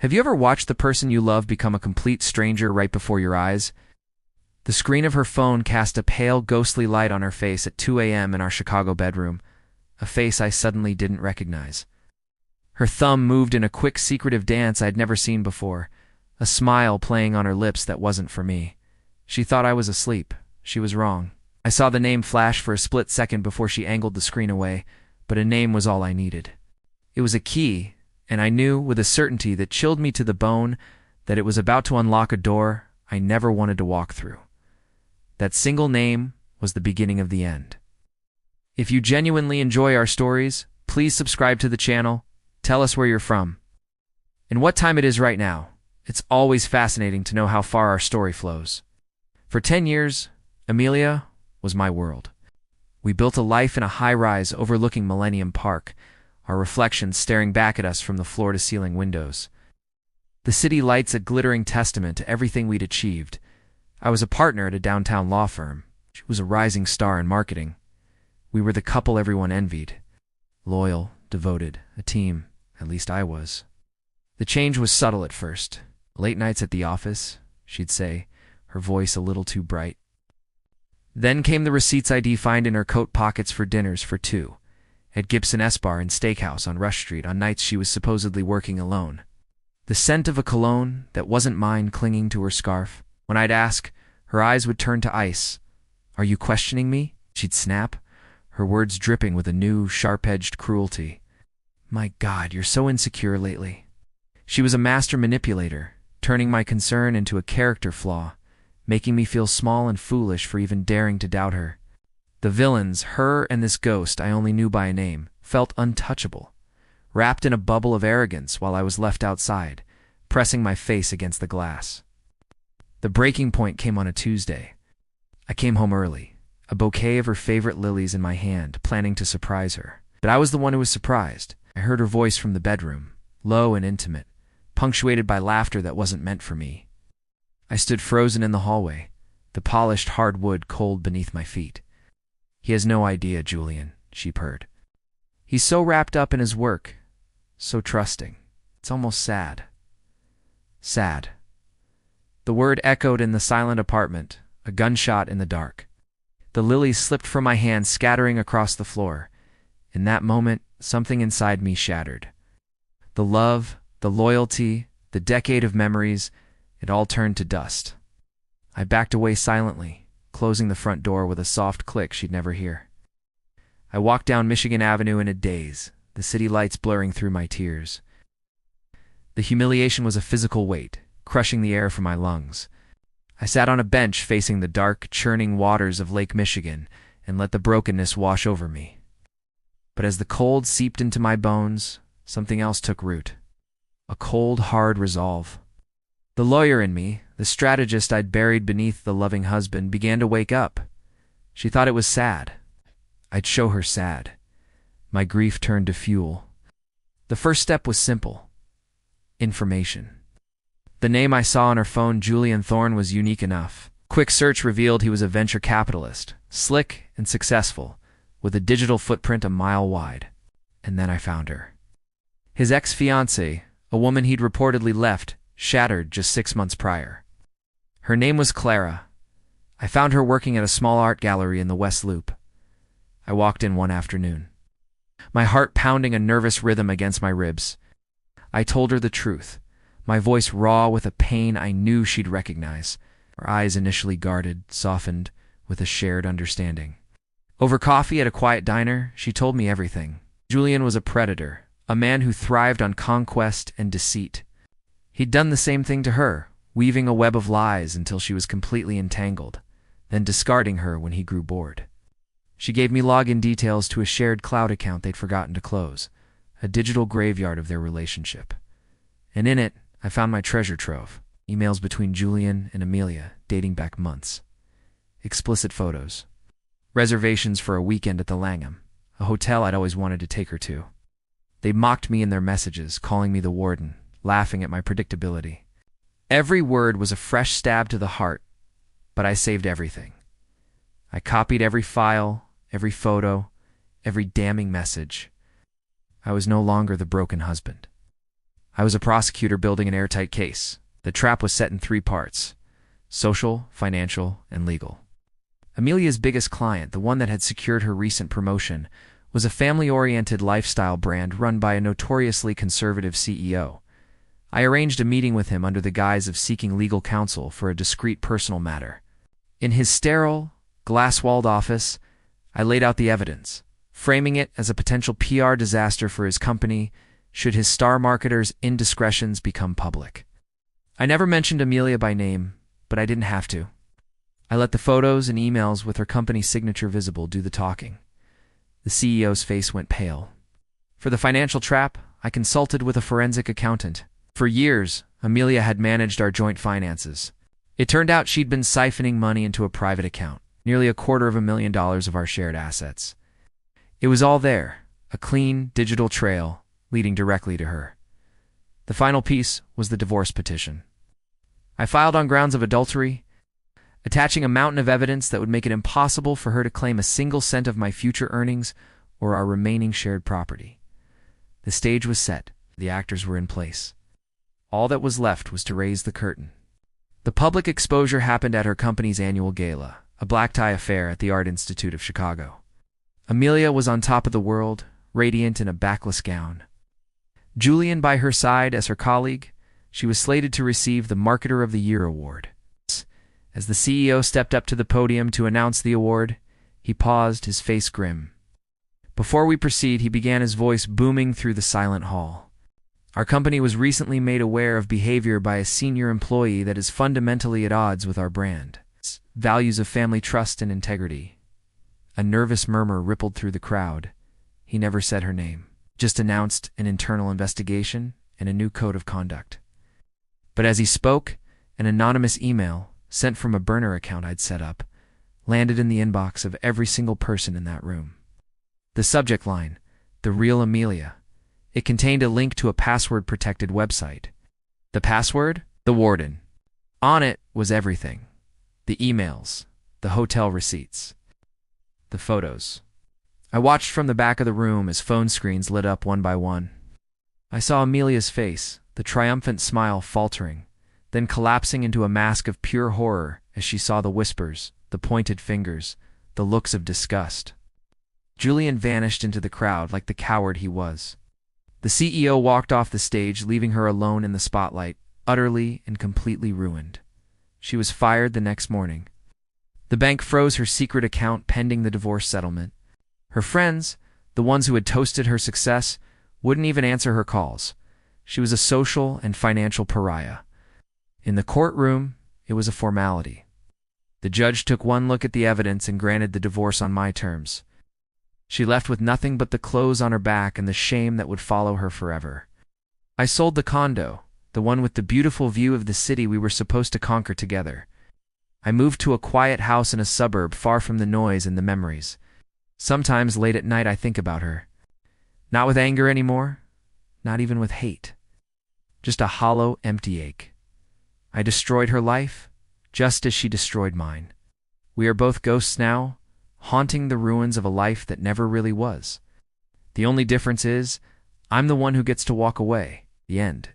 Have you ever watched the person you love become a complete stranger right before your eyes? The screen of her phone cast a pale, ghostly light on her face at 2 a.m. in our Chicago bedroom, a face I suddenly didn't recognize. Her thumb moved in a quick, secretive dance I'd never seen before, a smile playing on her lips that wasn't for me. She thought I was asleep. She was wrong. I saw the name flash for a split second before she angled the screen away, but a name was all I needed. It was a key, and I knew with a certainty that chilled me to the bone that it was about to unlock a door I never wanted to walk through. That single name was the beginning of the end. If you genuinely enjoy our stories, please subscribe to the channel. Tell us where you're from and what time it is right now. It's always fascinating to know how far our story flows. For 10 years, Amelia was my world. We built a life in a high-rise overlooking Millennium Park, our reflections staring back at us from the floor-to-ceiling windows. The city lights a glittering testament to everything we'd achieved. I was a partner at a downtown law firm. She was a rising star in marketing. We were the couple everyone envied. Loyal, devoted, a team. At least I was. The change was subtle at first. Late nights at the office, she'd say, her voice a little too bright. Then came the receipts I'd find in her coat pockets for dinners for two, at Gibson S-Bar and Steakhouse on Rush Street on nights she was supposedly working alone. The scent of a cologne that wasn't mine clinging to her scarf. When I'd ask, her eyes would turn to ice. "Are you questioning me?" she'd snap, her words dripping with a new, sharp-edged cruelty. "My God, you're so insecure lately." She was a master manipulator, turning my concern into a character flaw, making me feel small and foolish for even daring to doubt her. The villains, her and this ghost I only knew by a name, felt untouchable, wrapped in a bubble of arrogance while I was left outside, pressing my face against the glass. The breaking point came on a Tuesday. I came home early, a bouquet of her favorite lilies in my hand, planning to surprise her. But I was the one who was surprised. I heard her voice from the bedroom, low and intimate, punctuated by laughter that wasn't meant for me. I stood frozen in the hallway, the polished hardwood cold beneath my feet. "He has no idea, Julian," she purred. "He's so wrapped up in his work, so trusting. It's almost sad." Sad. The word echoed in the silent apartment, a gunshot in the dark. The lilies slipped from my hand, scattering across the floor. In that moment, something inside me shattered. The love, the loyalty, the decade of memories, it all turned to dust. I backed away silently, closing the front door with a soft click she'd never hear. I walked down Michigan Avenue in a daze, the city lights blurring through my tears. The humiliation was a physical weight, crushing the air from my lungs. I sat on a bench facing the dark, churning waters of Lake Michigan and let the brokenness wash over me. But as the cold seeped into my bones, something else took root. A cold, hard resolve. The lawyer in me, the strategist I'd buried beneath the loving husband, began to wake up. She thought it was sad. I'd show her sad. My grief turned to fuel. The first step was simple. Information. The name I saw on her phone, Julian Thorne, was unique enough. Quick search revealed he was a venture capitalist, slick and successful, with a digital footprint a mile wide. And then I found her. His ex-fiancée, a woman he'd reportedly left, shattered just 6 months prior. Her name was Clara. I found her working at a small art gallery in the West Loop. I walked in one afternoon, my heart pounding a nervous rhythm against my ribs. I told her the truth, my voice raw with a pain I knew she'd recognize. Her eyes, initially guarded, softened with a shared understanding. Over coffee at a quiet diner, she told me everything. Julian was a predator, a man who thrived on conquest and deceit. He'd done the same thing to her, weaving a web of lies until she was completely entangled, then discarding her when he grew bored. She gave me login details to a shared cloud account they'd forgotten to close, a digital graveyard of their relationship. And in it, I found my treasure trove, emails between Julian and Amelia dating back months. Explicit photos. Reservations for a weekend at the Langham, a hotel I'd always wanted to take her to. They mocked me in their messages, calling me the warden, laughing at my predictability. Every word was a fresh stab to the heart, but I saved everything. I copied every file, every photo, every damning message. I was no longer the broken husband. I was a prosecutor building an airtight case. The trap was set in 3 parts: social, financial, and legal. Amelia's biggest client, the one that had secured her recent promotion, was a family-oriented lifestyle brand run by a notoriously conservative CEO. I arranged a meeting with him under the guise of seeking legal counsel for a discreet personal matter. In his sterile, glass-walled office, I laid out the evidence, framing it as a potential PR disaster for his company should his star marketer's indiscretions become public. I never mentioned Amelia by name, but I didn't have to. I let the photos and emails with her company's signature visible do the talking. The CEO's face went pale. For the financial trap, I consulted with a forensic accountant. For years, Amelia had managed our joint finances. It turned out she'd been siphoning money into a private account, nearly $250,000 of our shared assets. It was all there, a clean, digital trail leading directly to her. The final piece was the divorce petition. I filed on grounds of adultery, attaching a mountain of evidence that would make it impossible for her to claim a single cent of my future earnings or our remaining shared property. The stage was set. The actors were in place. All that was left was to raise the curtain. The public exposure happened at her company's annual gala, a black-tie affair at the Art Institute of Chicago. Amelia was on top of the world, radiant in a backless gown. Julian by her side as her colleague, she was slated to receive the Marketer of the Year award. As the CEO stepped up to the podium to announce the award, he paused, his face grim. Before we proceed, he began, his voice booming through the silent hall. Our company was recently made aware of behavior by a senior employee that is fundamentally at odds with our brand. Values of family trust and integrity. A nervous murmur rippled through the crowd. He never said her name, just announced an internal investigation and a new code of conduct. But as he spoke, an anonymous email, sent from a burner account I'd set up, landed in the inbox of every single person in that room. The subject line, "The Real Amelia." It contained a link to a password-protected website. The password? The warden. On it was everything. The emails, the hotel receipts, the photos. I watched from the back of the room as phone screens lit up one by one. I saw Amelia's face, the triumphant smile faltering, then collapsing into a mask of pure horror as she saw the whispers, the pointed fingers, the looks of disgust. Julian vanished into the crowd like the coward he was. The CEO walked off the stage, leaving her alone in the spotlight, utterly and completely ruined. She was fired the next morning. The bank froze her secret account pending the divorce settlement. Her friends, the ones who had toasted her success, wouldn't even answer her calls. She was a social and financial pariah. In the courtroom, it was a formality. The judge took one look at the evidence and granted the divorce on my terms. She left with nothing but the clothes on her back and the shame that would follow her forever. I sold the condo, the one with the beautiful view of the city we were supposed to conquer together. I moved to a quiet house in a suburb far from the noise and the memories. Sometimes late at night I think about her. Not with anger anymore, not even with hate. Just a hollow, empty ache. I destroyed her life, just as she destroyed mine. We are both ghosts now, haunting the ruins of a life that never really was. The only difference is, I'm the one who gets to walk away. The end.